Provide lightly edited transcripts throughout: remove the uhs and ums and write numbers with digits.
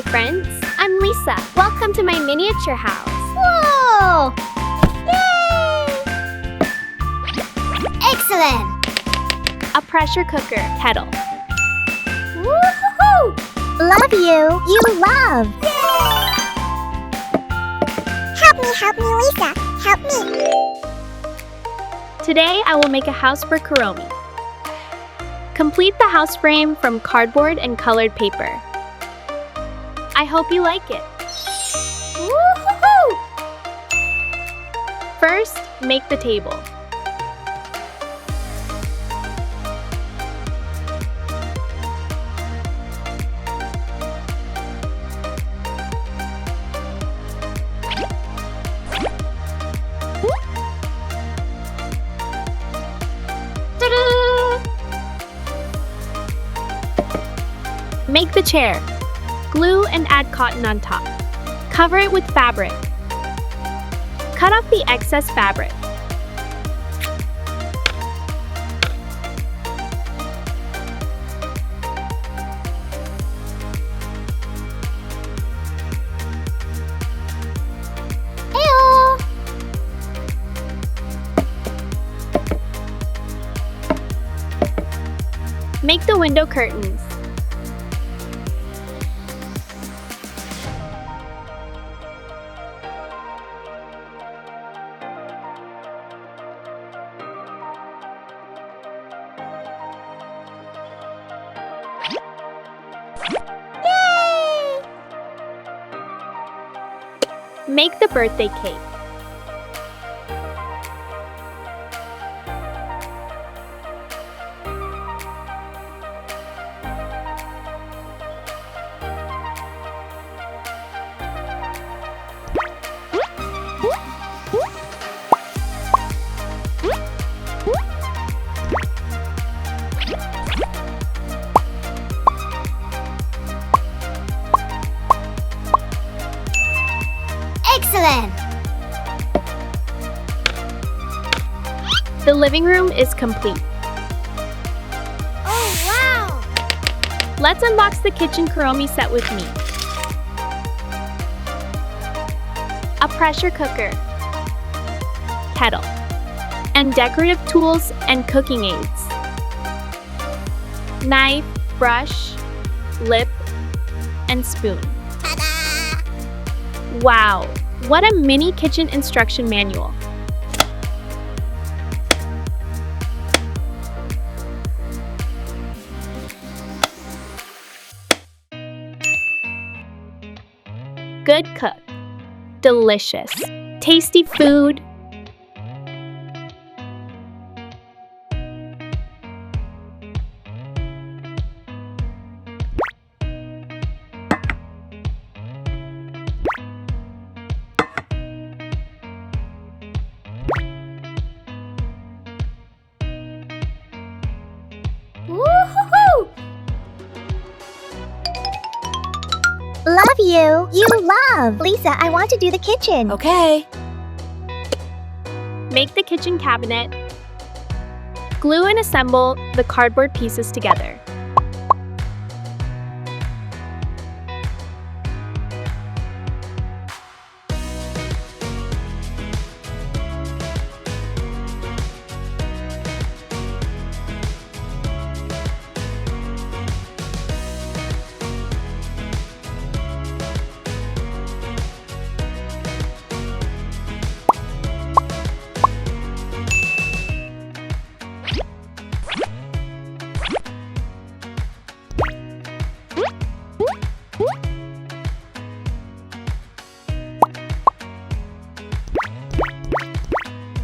friends. I'm Lisa. Welcome to my miniature house. Whoa! Yay! Excellent! A pressure cooker, kettle. Woohoo! Love you. You love. Yay! Help me, Lisa. Help me. Today I will make a house for Kuromi. Complete the house frame from cardboard and colored paper. I hope you like it. Woohoo! First, make the table. Make the chair. Glue and add cotton on top. Cover it with fabric. Cut off the excess fabric. Heyo! Make the window curtains. Yay! Make the birthday cake. Excellent! The living room is complete. Oh, wow! Let's unbox the kitchen Kuromi set with me. A pressure cooker, kettle, and decorative tools and cooking aids. Knife, brush, lip, and spoon. Ta-da! Wow, what a mini kitchen instruction manual. Good cook. Delicious. Tasty food. Woohoo! Love you. You love. Lisa, I want to do the kitchen. Okay. Make the kitchen cabinet. Glue and assemble the cardboard pieces together.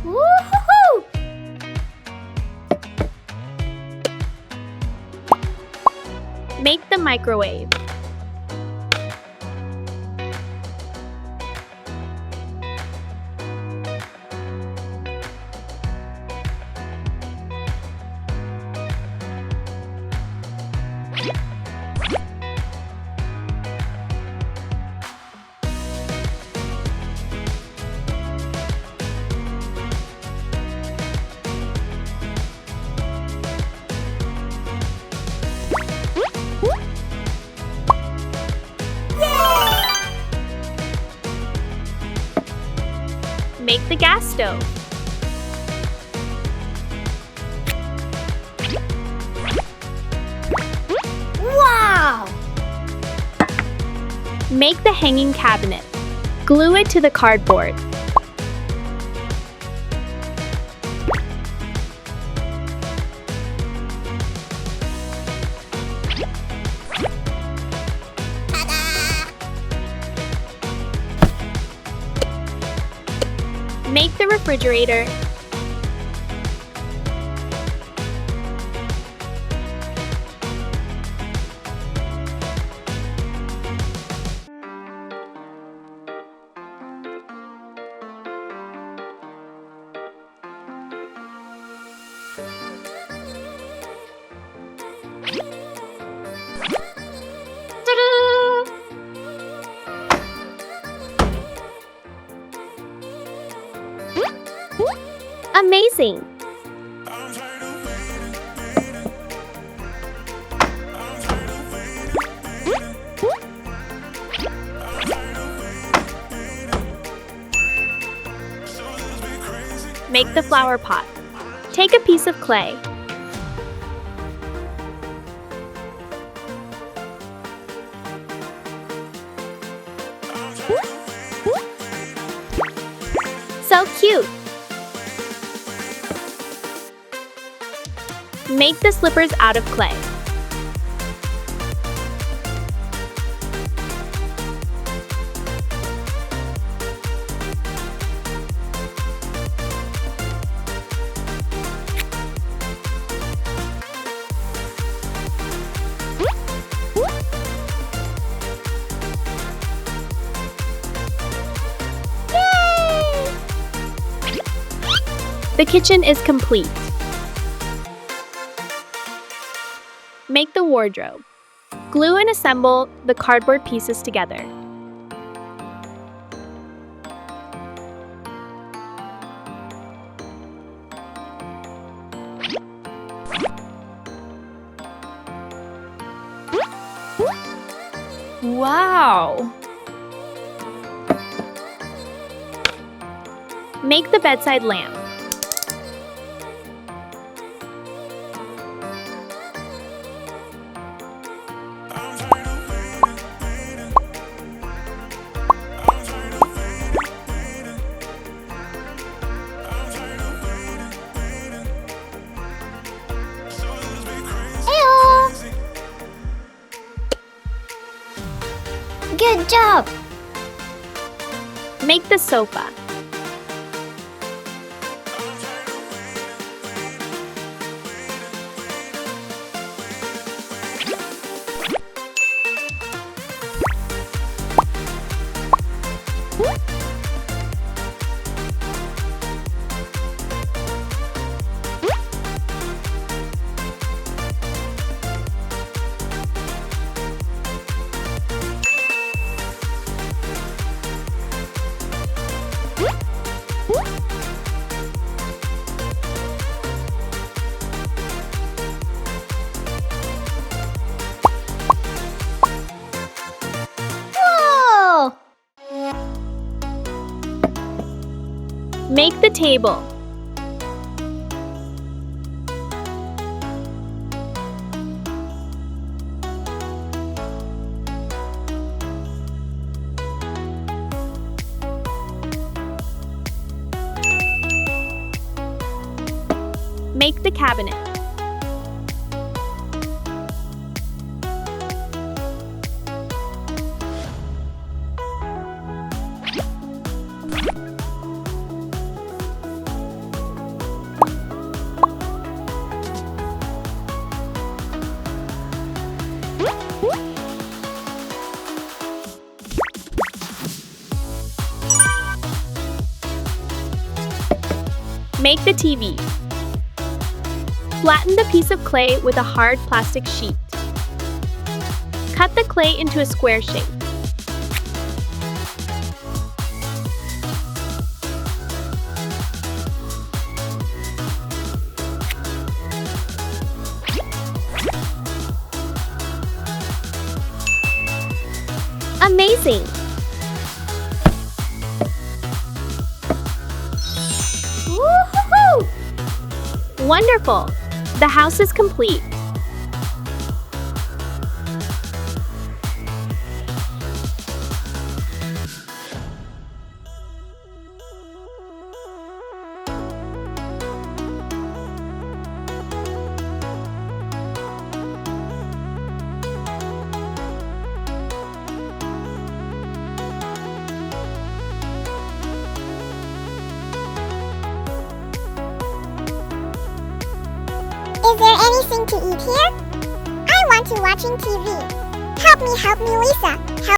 Woohoo! Make the microwave. the gas stove. Wow! Make the hanging cabinet. Glue it to the cardboard. Make the refrigerator. Amazing! Make the flower pot. Take a piece of clay. So cute! Make the slippers out of clay. The kitchen is complete. Make the wardrobe. Glue and assemble the cardboard pieces together. Wow! Make the bedside lamp. Good job! Make the sofa. Whoa! Make the table. Make the cabinet. Make the TV. Flatten the piece of clay with a hard plastic sheet. Cut the clay into a square shape. Amazing! Wonderful! The house is complete. Is there anything to eat here? I want to watching TV. Help me, Lisa. Help